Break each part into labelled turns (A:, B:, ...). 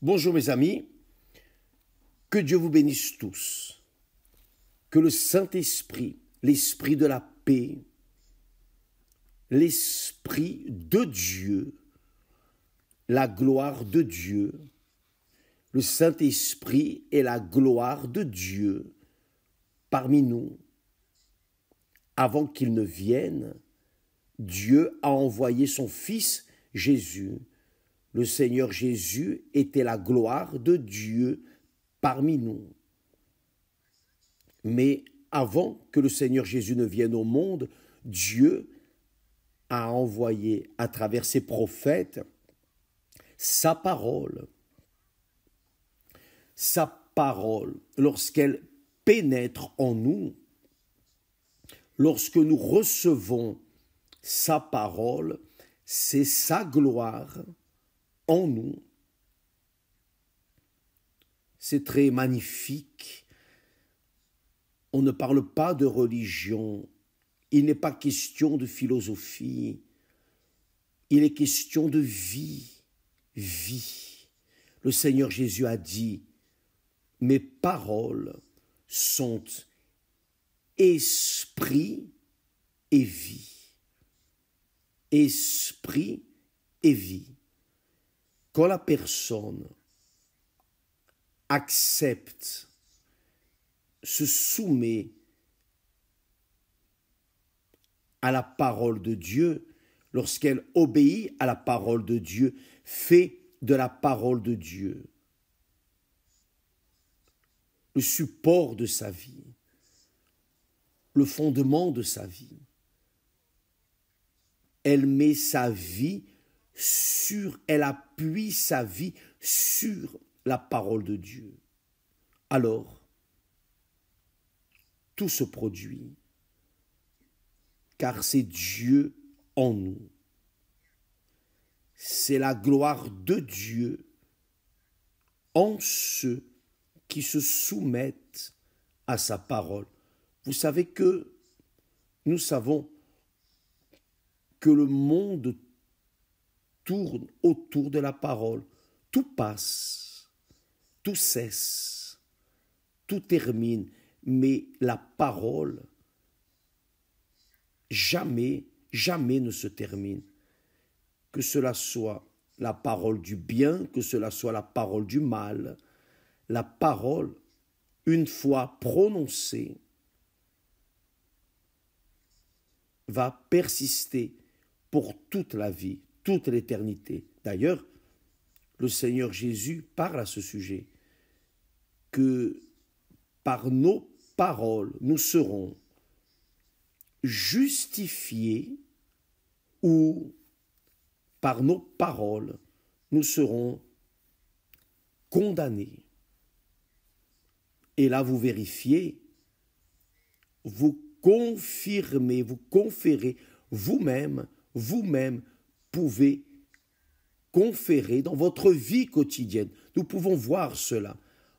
A: Bonjour mes amis, que Dieu vous bénisse tous, que le Saint-Esprit, l'Esprit de la paix, l'Esprit de Dieu, la gloire de Dieu, le Saint-Esprit et la gloire de Dieu parmi nous. Avant qu'il ne vienne, Dieu a envoyé son Fils Jésus. Le Seigneur Jésus était la gloire de Dieu parmi nous. Mais avant que le Seigneur Jésus ne vienne au monde, Dieu a envoyé à travers ses prophètes sa parole. Sa parole, lorsqu'elle pénètre en nous, lorsque nous recevons sa parole, c'est sa gloire en nous. C'est très magnifique. On ne parle pas de religion. Il n'est pas question de philosophie. Il est question de vie. Vie. Le Seigneur Jésus a dit, « Mes paroles sont esprit et vie. » Esprit et vie. Quand la personne accepte, se soumet à la parole de Dieu, lorsqu'elle obéit à la parole de Dieu, fait de la parole de Dieu le support de sa vie, le fondement de sa vie. Elle met sa vie elle appuie sa vie sur la parole de Dieu. Alors, tout se produit, car c'est Dieu en nous. C'est la gloire de Dieu en ceux qui se soumettent à sa parole. Vous savez que nous savons que le monde tourne autour de la parole. Tout passe, tout cesse, tout termine, mais la parole jamais, jamais ne se termine. Que cela soit la parole du bien, que cela soit la parole du mal, la parole, une fois prononcée, va persister pour toute la vie, toute l'éternité. D'ailleurs, le Seigneur Jésus parle à ce sujet, que par nos paroles, nous serons justifiés ou par nos paroles, nous serons condamnés. Et là, vous vérifiez, vous confirmez, vous conférez vous-même pouvez conférer dans votre vie quotidienne. Nous pouvons voir cela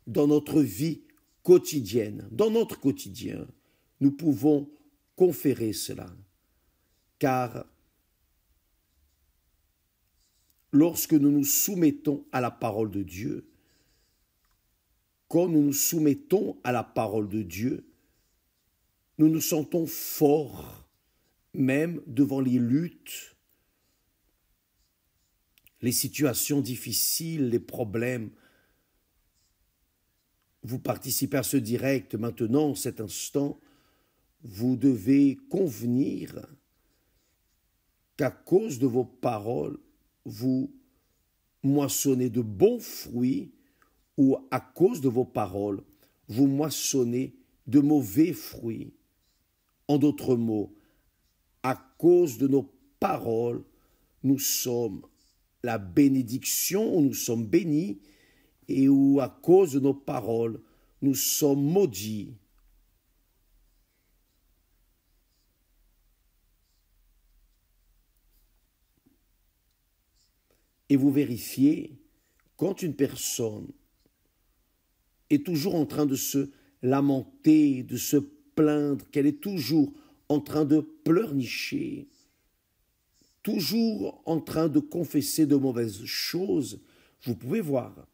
A: dans notre vie quotidienne, dans notre quotidien. Nous pouvons conférer cela. Car lorsque nous nous soumettons à la parole de Dieu, quand nous nous soumettons à la parole de Dieu, nous nous sentons forts, même devant les luttes, les situations difficiles, les problèmes. Vous participez à ce direct maintenant, cet instant, vous devez convenir qu'à cause de vos paroles, vous moissonnez de bons fruits ou à cause de vos paroles, vous moissonnez de mauvais fruits. En d'autres mots, à cause de nos paroles, nous sommes la bénédiction, nous sommes bénis, et où à cause de nos paroles, nous sommes maudits. Et vous vérifiez, quand une personne est toujours en train de se lamenter, de se plaindre, qu'elle est toujours en train de pleurnicher, toujours en train de confesser de mauvaises choses, vous pouvez voir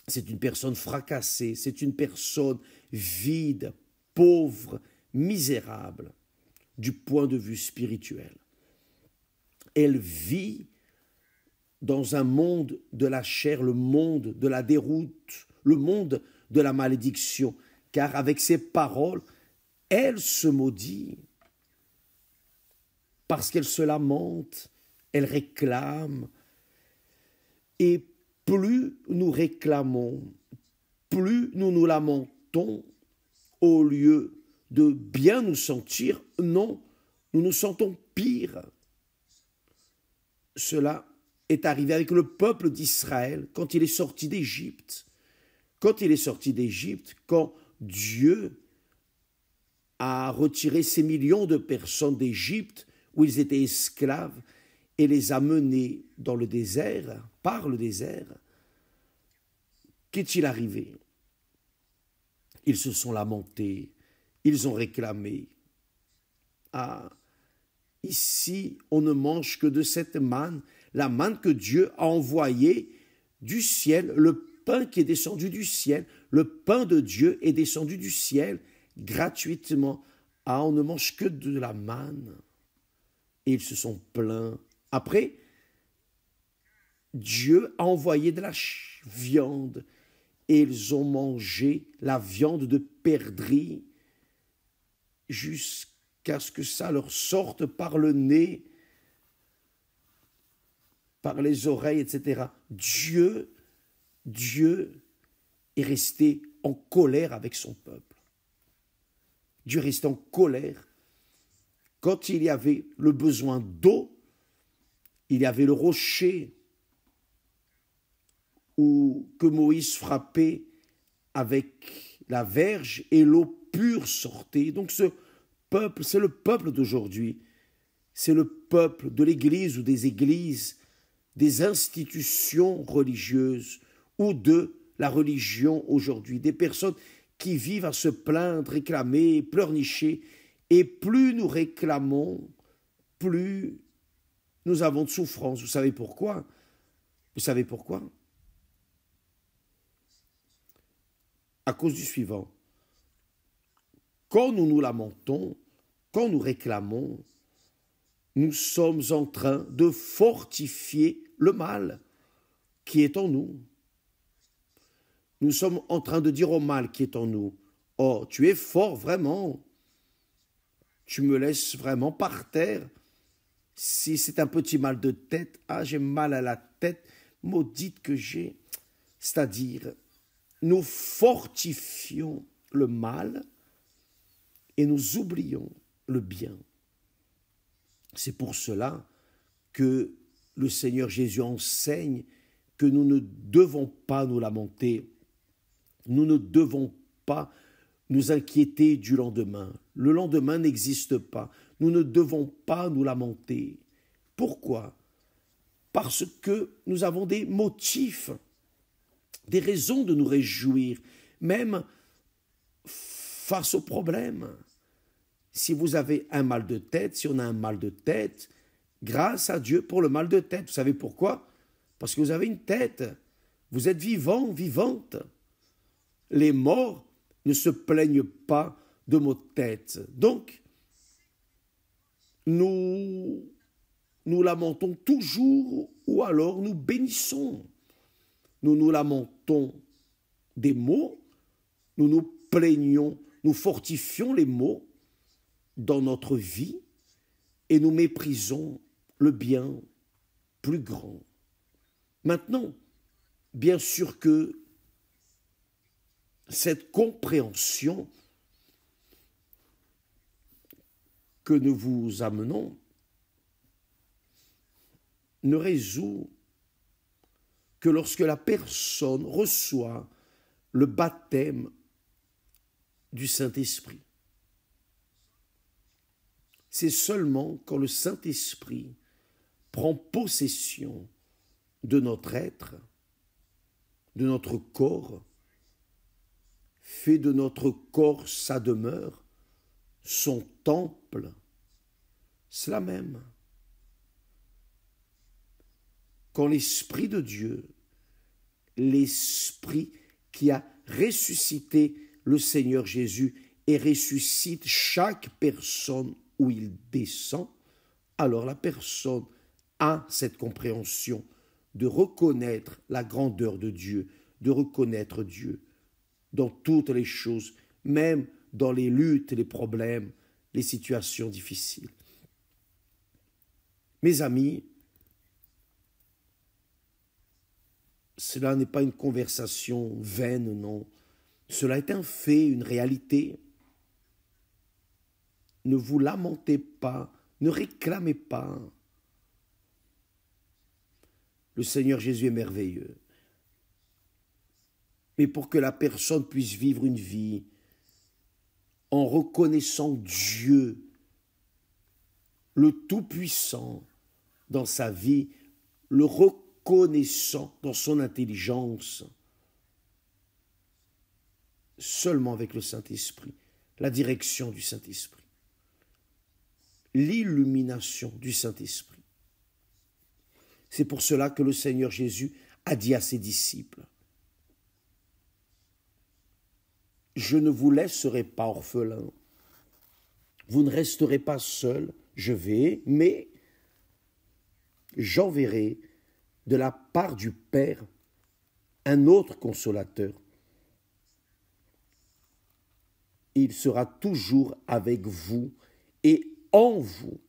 A: c'est une personne fracassée, c'est une personne vide, pauvre, misérable du point de vue spirituel. Elle vit dans un monde de la chair, le monde de la déroute, le monde de la malédiction, car avec ses paroles, elle se maudit, parce qu'elle se lamente, elle réclame, et plus nous réclamons, plus nous nous lamentons, au lieu de bien nous sentir, non, nous nous sentons pire. Cela est arrivé avec le peuple d'Israël quand il est sorti d'Égypte. Quand il est sorti d'Égypte, quand Dieu a retiré ces millions de personnes d'Égypte où ils étaient esclaves et les a menés dans le désert, par le désert, qu'est-il arrivé? Ils se sont lamentés, ils ont réclamé. Ah, ici, on ne mange que de cette manne, la manne que Dieu a envoyée du ciel, le pain qui est descendu du ciel, le pain de Dieu est descendu du ciel gratuitement. Ah, on ne mange que de la manne. Et ils se sont plaints. Après, Dieu a envoyé de la viande et ils ont mangé la viande de perdrix jusqu'à ce que ça leur sorte par le nez, par les oreilles, etc. Dieu est resté en colère avec son peuple. Dieu est resté en colère. Quand il y avait le besoin d'eau, il y avait le rocher que Moïse frappait avec la verge et l'eau pure sortait. Donc ce peuple, c'est le peuple d'aujourd'hui. C'est le peuple de l'Église ou des églises, des institutions religieuses ou de la religion aujourd'hui. Des personnes qui vivent à se plaindre, réclamer, pleurnicher. Et plus nous réclamons, plus nous avons de souffrance. Vous savez pourquoi? Vous savez pourquoi? À cause du suivant. Quand nous nous lamentons, quand nous réclamons, nous sommes en train de fortifier le mal qui est en nous. Nous sommes en train de dire au mal qui est en nous, « Oh, tu es fort vraiment. Tu me laisses vraiment par terre. Si c'est un petit mal de tête, ah, j'ai mal à la tête, maudite que j'ai. » C'est-à-dire, nous fortifions le mal et nous oublions le bien. C'est pour cela que le Seigneur Jésus enseigne que nous ne devons pas nous lamenter, nous ne devons pas nous inquiéter du lendemain. Le lendemain n'existe pas. Nous ne devons pas nous lamenter. Pourquoi? Parce que nous avons des motifs, des raisons de nous réjouir, même face aux problèmes. Si vous avez un mal de tête, si on a un mal de tête, grâce à Dieu pour le mal de tête. Vous savez pourquoi? Parce que vous avez une tête. Vous êtes vivant, vivante. Les morts ne se plaignent pas de maux de tête. Donc, nous lamentons toujours ou alors nous bénissons. Nous nous lamentons des maux, nous nous plaignons, nous fortifions les maux dans notre vie et nous méprisons le bien plus grand. Maintenant, bien sûr que cette compréhension que nous vous amenons ne résout que lorsque la personne reçoit le baptême du Saint-Esprit. C'est seulement quand le Saint-Esprit prend possession de notre être, de notre corps, fait de notre corps sa demeure, son temple, cela même. Quand l'Esprit de Dieu l'Esprit qui a ressuscité le Seigneur Jésus et ressuscite chaque personne où il descend, alors la personne a cette compréhension de reconnaître la grandeur de Dieu, de reconnaître Dieu dans toutes les choses, même dans les luttes, les problèmes, les situations difficiles. Mes amis, cela n'est pas une conversation vaine, non. Cela est un fait, une réalité. Ne vous lamentez pas, ne réclamez pas. Le Seigneur Jésus est merveilleux. Mais pour que la personne puisse vivre une vie en reconnaissant Dieu, le Tout-Puissant, dans sa vie, le reconnaissant dans son intelligence, seulement avec le Saint-Esprit, la direction du Saint-Esprit, l'illumination du Saint-Esprit. C'est pour cela que le Seigneur Jésus a dit à ses disciples, « Je ne vous laisserai pas orphelins, vous ne resterez pas seuls, je vais, mais j'enverrai de la part du Père un autre consolateur. Il sera toujours avec vous et en vous,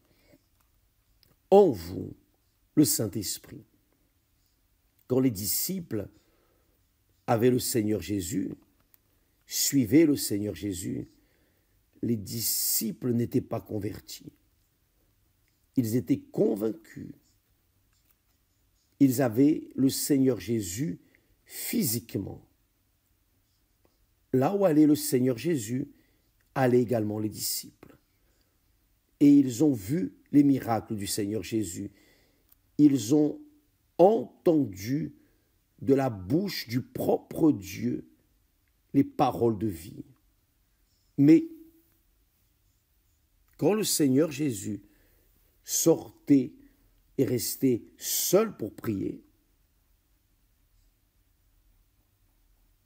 A: le Saint-Esprit. » Quand les disciples avaient le Seigneur Jésus, suivaient le Seigneur Jésus, les disciples n'étaient pas convertis. Ils étaient convaincus. Ils avaient le Seigneur Jésus physiquement. Là où allait le Seigneur Jésus, allaient également les disciples. Et ils ont vu les miracles du Seigneur Jésus. Ils ont entendu de la bouche du propre Dieu les paroles de vie. Mais quand le Seigneur Jésus sortait et restait seul pour prier,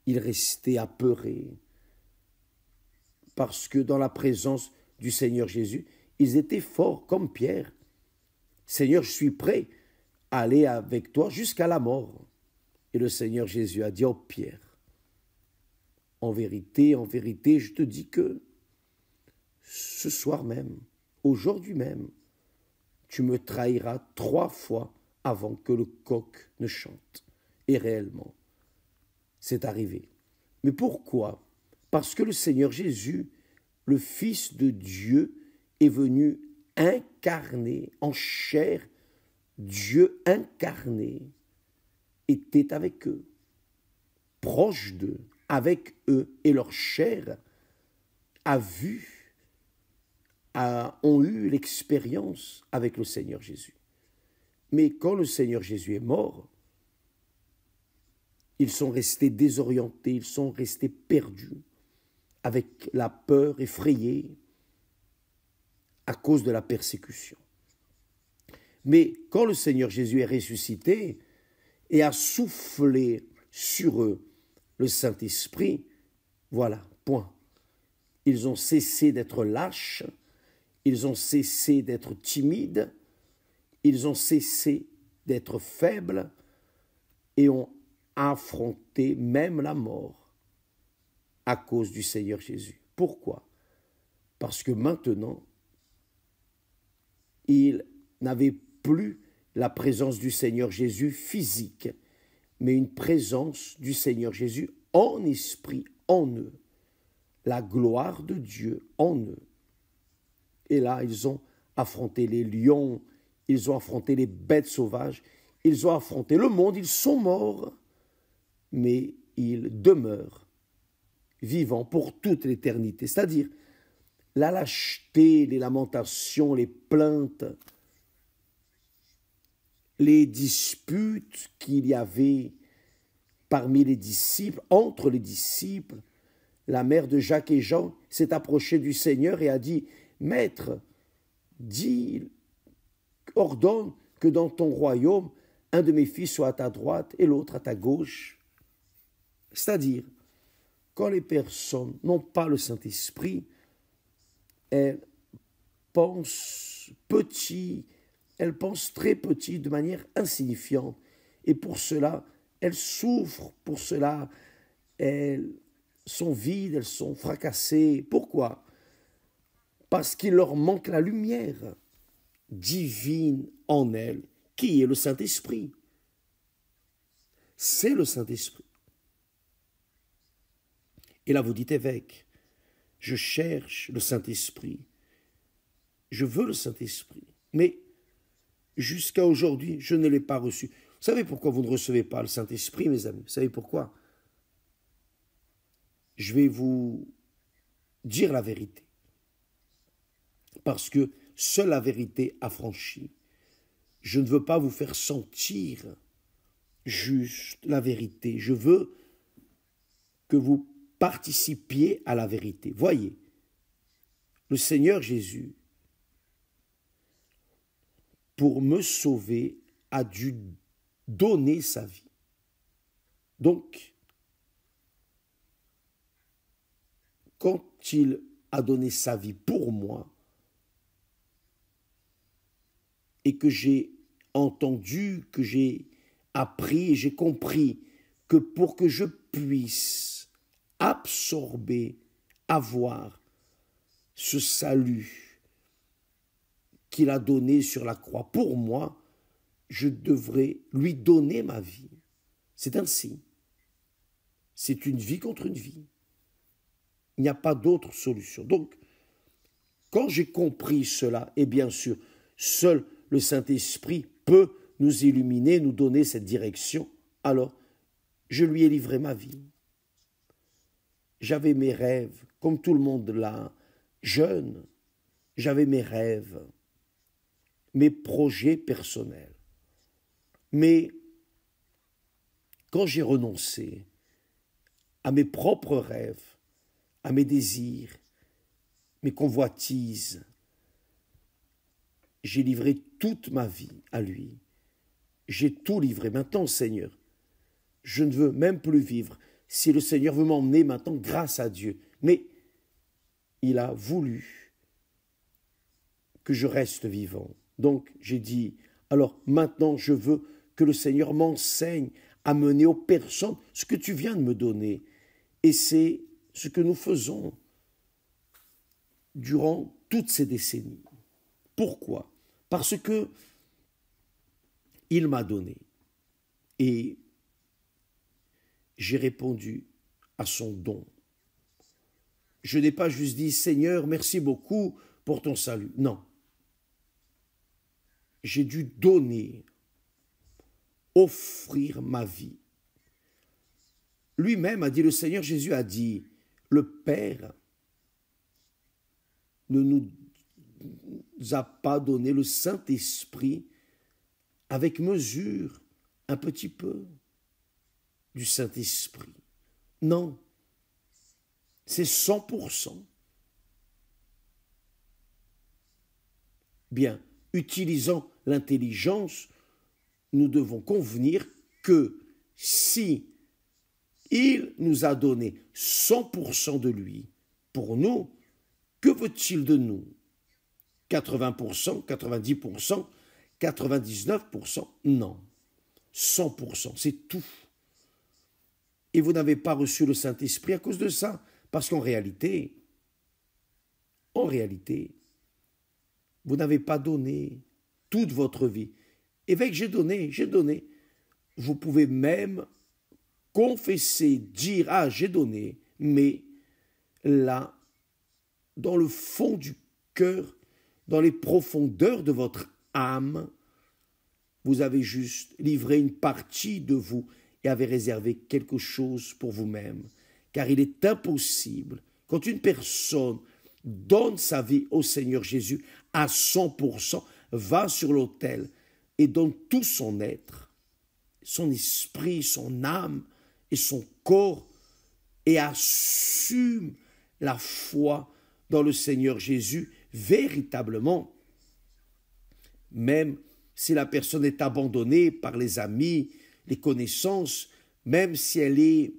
A: il restait apeuré parce que dans la présence du Seigneur Jésus, ils étaient forts comme Pierre. « Seigneur, je suis prêt à aller avec toi jusqu'à la mort. » Et le Seigneur Jésus a dit, « Oh Pierre, en vérité, je te dis que ce soir même, aujourd'hui même, tu me trahiras 3 fois avant que le coq ne chante. » Et réellement, c'est arrivé. Mais pourquoi? Parce que le Seigneur Jésus, le Fils de Dieu, est venu incarné en chair. Dieu incarné était avec eux, proche d'eux, avec eux, et leur chair ont eu l'expérience avec le Seigneur Jésus. Mais quand le Seigneur Jésus est mort, ils sont restés désorientés, ils sont restés perdus, avec la peur, effrayés, à cause de la persécution. Mais quand le Seigneur Jésus est ressuscité et a soufflé sur eux le Saint-Esprit, voilà, point. Ils ont cessé d'être lâches, ils ont cessé d'être timides, ils ont cessé d'être faibles et ont affronté même la mort à cause du Seigneur Jésus. Pourquoi? Parce que maintenant, ils n'avaient plus la présence du Seigneur Jésus physique, mais une présence du Seigneur Jésus en esprit, en eux, la gloire de Dieu en eux. Et là, ils ont affronté les lions, ils ont affronté les bêtes sauvages, ils ont affronté le monde, ils sont morts, mais ils demeurent vivants pour toute l'éternité. C'est-à-dire, la lâcheté, les lamentations, les plaintes, les disputes qu'il y avait parmi les disciples, entre les disciples, la mère de Jacques et Jean s'est approchée du Seigneur et a dit, « Maître, ordonne que dans ton royaume, un de mes fils soit à ta droite et l'autre à ta gauche. » C'est-à-dire, quand les personnes n'ont pas le Saint-Esprit, elles pensent petit, elles pensent très petit, de manière insignifiante. Et pour cela, elles souffrent, pour cela, elles sont vides, elles sont fracassées. Pourquoi? Parce qu'il leur manque la lumière divine en elles, qui est le Saint-Esprit. C'est le Saint-Esprit. Et là, vous dites, évêque, je cherche le Saint-Esprit. Je veux le Saint-Esprit. Mais jusqu'à aujourd'hui, je ne l'ai pas reçu. Vous savez pourquoi vous ne recevez pas le Saint-Esprit, mes amis? Vous savez pourquoi? Je vais vous dire la vérité. Parce que seule la vérité affranchit. Je ne veux pas vous faire sentir juste la vérité. Je veux que vous participiez à la vérité. Voyez, le Seigneur Jésus, pour me sauver, a dû donner sa vie. Donc, quand il a donné sa vie pour moi, et que j'ai entendu, que j'ai appris et j'ai compris que pour que je puisse absorber, avoir ce salut qu'il a donné sur la croix pour moi, je devrais lui donner ma vie. C'est ainsi. C'est une vie contre une vie. Il n'y a pas d'autre solution. Donc, quand j'ai compris cela, et bien sûr, seul le Saint-Esprit peut nous illuminer, nous donner cette direction, alors je lui ai livré ma vie. J'avais mes rêves, comme tout le monde là, jeune, j'avais mes rêves, mes projets personnels. Mais quand j'ai renoncé à mes propres rêves, à mes désirs, mes convoitises, j'ai livré toute ma vie à lui. J'ai tout livré. Maintenant, Seigneur, je ne veux même plus vivre. Si le Seigneur veut m'emmener maintenant, grâce à Dieu. Mais il a voulu que je reste vivant. Donc, j'ai dit, alors maintenant, je veux que le Seigneur m'enseigne à mener aux personnes ce que tu viens de me donner. Et c'est ce que nous faisons durant toutes ces décennies. Pourquoi? Parce que il m'a donné et j'ai répondu à son don. Je n'ai pas juste dit « Seigneur, merci beaucoup pour ton salut ». Non. J'ai dû donner, offrir ma vie. Lui-même a dit, le Seigneur Jésus a dit, le Père ne nous a pas donné le Saint-Esprit avec mesure, un petit peu, du Saint-Esprit. Non, c'est 100%. Bien, utilisant l'intelligence, nous devons convenir que si il nous a donné 100% de lui pour nous, que veut-il de nous? 80%, 90%, 99%? Non. 100%, c'est tout. Et vous n'avez pas reçu le Saint-Esprit à cause de ça. Parce qu'en réalité, vous n'avez pas donné toute votre vie. Évêque, j'ai donné. Vous pouvez même confesser, dire, ah, j'ai donné, mais là, dans le fond du cœur, dans les profondeurs de votre âme, vous avez juste livré une partie de vous et avez réservé quelque chose pour vous-même. Car il est impossible, quand une personne donne sa vie au Seigneur Jésus à 100%, va sur l'autel et donne tout son être, son esprit, son âme et son corps, et assume la foi dans le Seigneur Jésus véritablement, même si la personne est abandonnée par les amis, les connaissances, même si elle est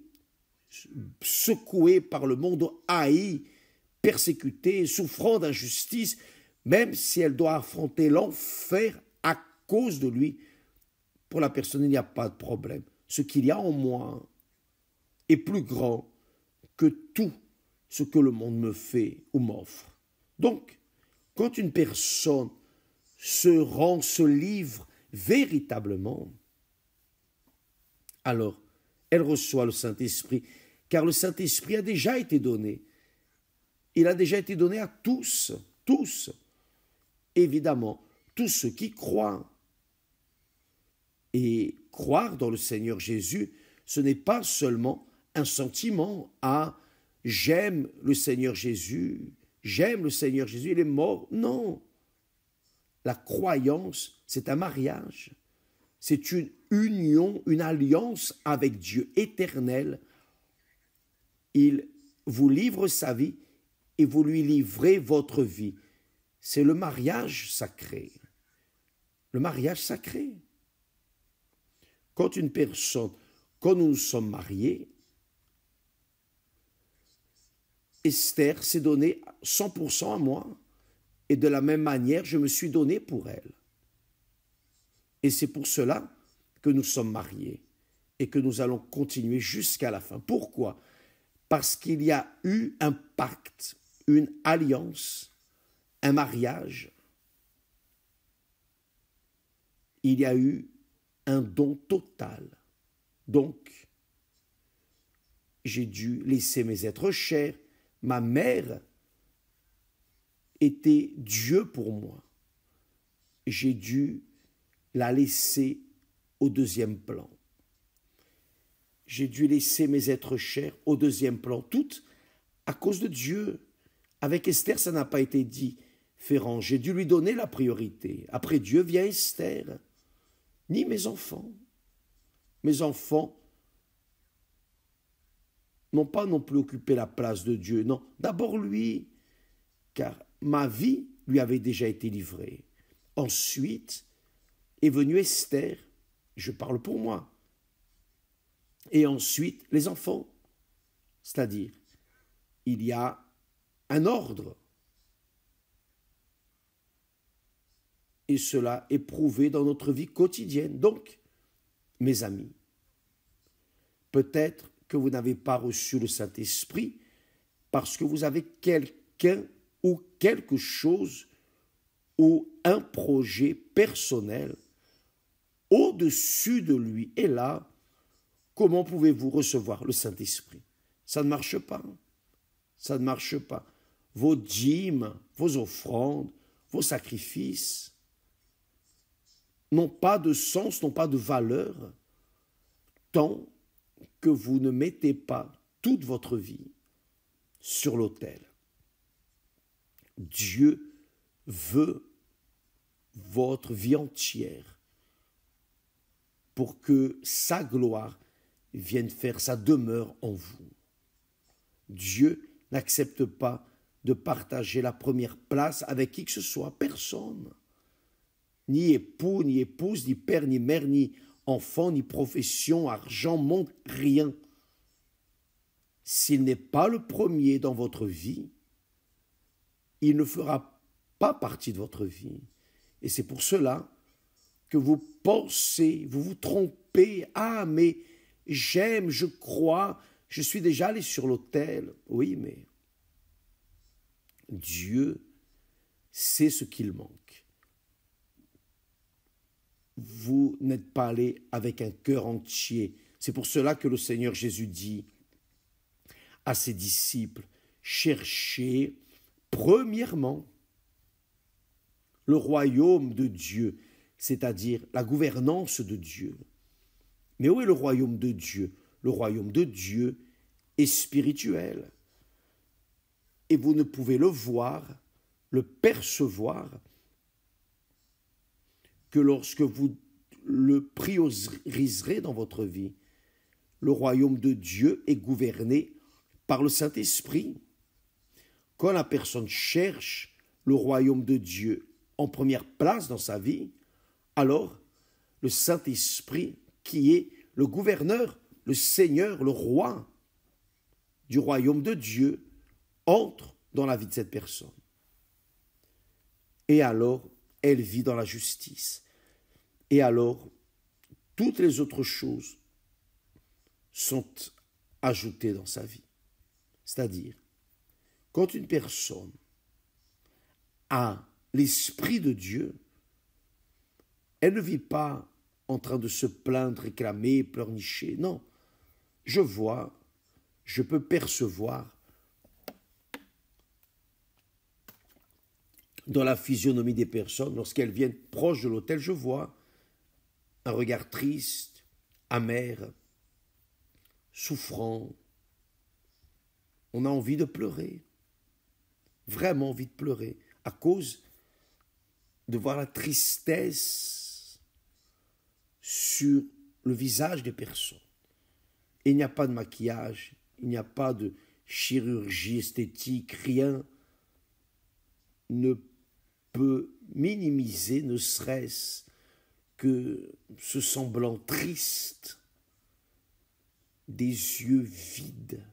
A: secouée par le monde, haïe, persécutée, souffrant d'injustice, même si elle doit affronter l'enfer à cause de lui, pour la personne, il n'y a pas de problème. Ce qu'il y a en moi est plus grand que tout ce que le monde me fait ou m'offre. Donc, quand une personne se livre véritablement, alors elle reçoit le Saint-Esprit, car le Saint-Esprit a déjà été donné. Il a déjà été donné à tous, tous. Évidemment, tous ceux qui croient. Et croire dans le Seigneur Jésus, ce n'est pas seulement un sentiment, ah, j'aime le Seigneur Jésus, il est mort. Non. La croyance, c'est un mariage. C'est une union, une alliance avec Dieu éternel. Il vous livre sa vie et vous lui livrez votre vie. C'est le mariage sacré. Le mariage sacré. Quand nous nous sommes mariés, Esther s'est donnée 100% à moi, et de la même manière, je me suis donné pour elle. Et c'est pour cela que nous sommes mariés et que nous allons continuer jusqu'à la fin. Pourquoi? Parce qu'il y a eu un pacte, une alliance, un mariage. Il y a eu un don total. Donc, j'ai dû laisser mes êtres chers. Ma mère était Dieu pour moi. J'ai dû la laisser au deuxième plan. J'ai dû laisser mes êtres chers au deuxième plan, toutes à cause de Dieu. Avec Esther, ça n'a pas été différent. J'ai dû lui donner la priorité. Après Dieu vient Esther. Ni mes enfants. Mes enfants n'ont pas non plus occupé la place de Dieu. Non, d'abord lui, car ma vie lui avait déjà été livrée. Ensuite est venue Esther, je parle pour moi. Et ensuite, les enfants. C'est-à-dire, il y a un ordre. Et cela est prouvé dans notre vie quotidienne. Donc, mes amis, peut-être que vous n'avez pas reçu le Saint-Esprit parce que vous avez quelqu'un ou quelque chose ou un projet personnel au-dessus de lui. Et là, comment pouvez-vous recevoir le Saint-Esprit? Ça ne marche pas. Ça ne marche pas. Vos dîmes, vos offrandes, vos sacrifices n'ont pas de sens, n'ont pas de valeur, tant que vous ne mettez pas toute votre vie sur l'autel. Dieu veut votre vie entière pour que sa gloire vienne faire sa demeure en vous. Dieu n'accepte pas de partager la première place avec qui que ce soit, personne. Ni époux, ni épouse, ni père, ni mère, ni enfant, ni profession, argent, monde, rien. S'il n'est pas le premier dans votre vie, il ne fera pas partie de votre vie. Et c'est pour cela que vous pensez, vous vous trompez. Ah, mais j'aime, je crois, je suis déjà allé sur l'autel. Oui, mais Dieu sait ce qu'il manque. Vous n'êtes pas allé avec un cœur entier. C'est pour cela que le Seigneur Jésus dit à ses disciples, cherchez premièrement le royaume de Dieu, c'est-à-dire la gouvernance de Dieu. Mais où est le royaume de Dieu? Le royaume de Dieu est spirituel. Et vous ne pouvez le voir, le percevoir, que lorsque vous le prioriserez dans votre vie. Le royaume de Dieu est gouverné par le Saint-Esprit. Quand la personne cherche le royaume de Dieu en première place dans sa vie, alors le Saint-Esprit, qui est le gouverneur, le Seigneur, le roi, du royaume de Dieu entre dans la vie de cette personne. Et alors, elle vit dans la justice. Et alors, toutes les autres choses sont ajoutées dans sa vie. C'est-à-dire, quand une personne a l'Esprit de Dieu, elle ne vit pas en train de se plaindre, réclamer, pleurnicher. Non, je vois, je peux percevoir dans la physionomie des personnes, lorsqu'elles viennent proches de l'autel, je vois un regard triste, amer, souffrant. On a envie de pleurer, vraiment envie de pleurer, à cause de voir la tristesse sur le visage des personnes. Et il n'y a pas de maquillage, il n'y a pas de chirurgie esthétique, rien ne peut minimiser, ne serait-ce que ce semblant triste des yeux vides,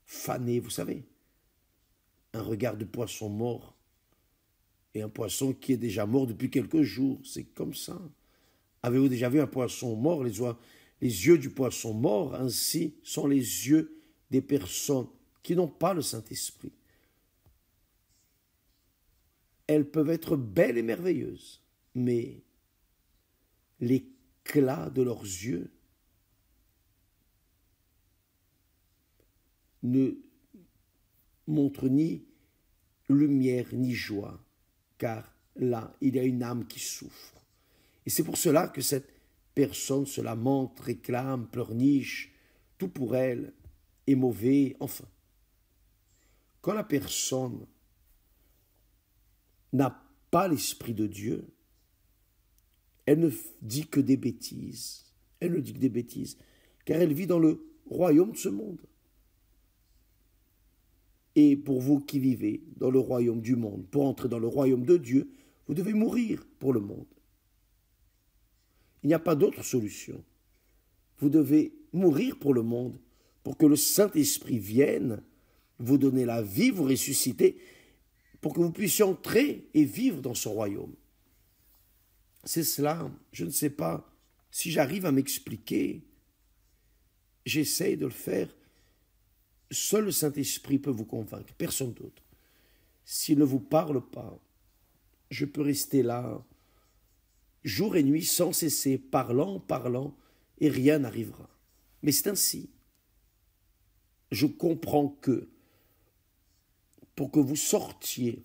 A: fanés, vous savez, un regard de poisson mort et un poisson qui est déjà mort depuis quelques jours, c'est comme ça. Avez-vous déjà vu un poisson mort? Les yeux du poisson mort, ainsi sont les yeux des personnes qui n'ont pas le Saint-Esprit. Elles peuvent être belles et merveilleuses, mais l'éclat de leurs yeux ne montre ni lumière ni joie, car là, il y a une âme qui souffre. Et c'est pour cela que cette personne se lamente, réclame, pleurniche, tout pour elle est mauvais, enfin. Quand la personne n'a pas l'Esprit de Dieu, elle ne dit que des bêtises. Elle ne dit que des bêtises, car elle vit dans le royaume de ce monde. Et pour vous qui vivez dans le royaume du monde, pour entrer dans le royaume de Dieu, vous devez mourir pour le monde. Il n'y a pas d'autre solution. Vous devez mourir pour le monde, pour que le Saint-Esprit vienne vous donner la vie, vous ressusciter, pour que vous puissiez entrer et vivre dans ce royaume. C'est cela, je ne sais pas si j'arrive à m'expliquer. J'essaye de le faire. Seul le Saint-Esprit peut vous convaincre, personne d'autre. S'il ne vous parle pas, je peux rester là, jour et nuit, sans cesser, parlant, et rien n'arrivera. Mais c'est ainsi. Je comprends que, pour que vous sortiez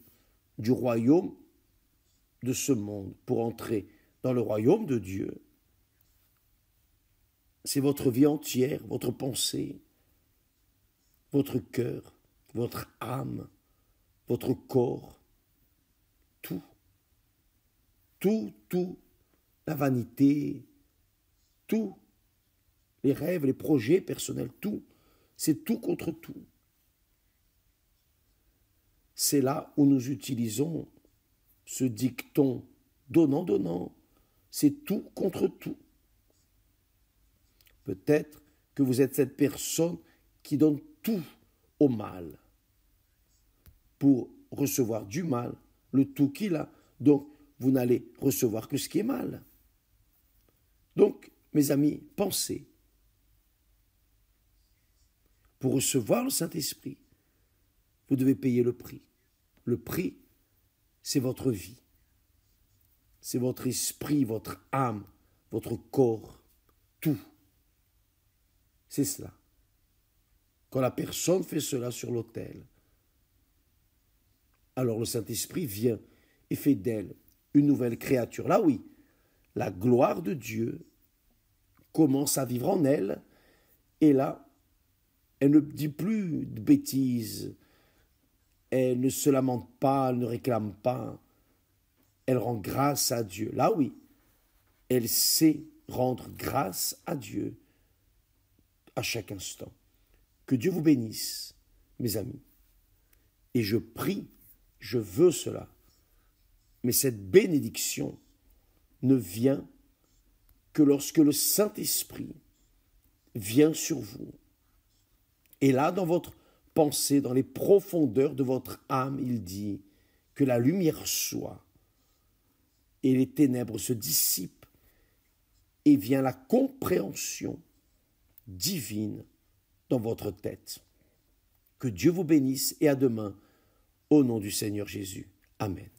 A: du royaume de ce monde, pour entrer dans le royaume de Dieu, c'est votre vie entière, votre pensée, votre cœur, votre âme, votre corps, tout, la vanité, tout, les rêves, les projets personnels, tout, c'est tout contre tout. C'est là où nous utilisons ce dicton donnant, c'est tout contre tout. Peut-être que vous êtes cette personne qui donne tout au mal pour recevoir du mal, le tout qu'il a. Donc, vous n'allez recevoir que ce qui est mal. Donc, mes amis, pensez. Pour recevoir le Saint-Esprit, vous devez payer le prix. Le prix, c'est votre vie. C'est votre esprit, votre âme, votre corps, tout. C'est cela. Quand la personne fait cela sur l'autel, alors le Saint-Esprit vient et fait d'elle une nouvelle créature. Là oui, la gloire de Dieu commence à vivre en elle, et là, elle ne dit plus de bêtises, elle ne se lamente pas, elle ne réclame pas, elle rend grâce à Dieu. Là oui, elle sait rendre grâce à Dieu à chaque instant. Que Dieu vous bénisse, mes amis. Et je prie, je veux cela. Mais cette bénédiction ne vient que lorsque le Saint-Esprit vient sur vous, Et là, dans votre pensée, dans les profondeurs de votre âme, il dit que la lumière soit et les ténèbres se dissipent et vient la compréhension divine dans votre tête. Que Dieu vous bénisse et à demain, au nom du Seigneur Jésus. Amen.